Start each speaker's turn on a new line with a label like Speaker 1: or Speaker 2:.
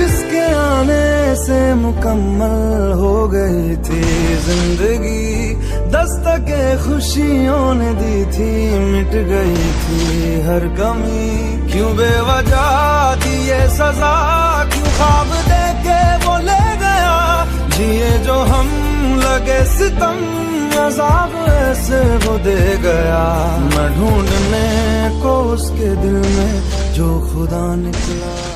Speaker 1: जिसके आने से मुकम्मल हो गई थी जिंदगी, दस्तके खुशियों ने दी थी, मिट गई थी हर कमी। क्यों बेवजह दी ये सजा, क्यों ख्वाब देके वो ले गया, जिए जो हम लगे सितम, अज़ाब ऐसे वो दे गया। मैं ढूंढने को उसके दिल में जो खुदा निकला।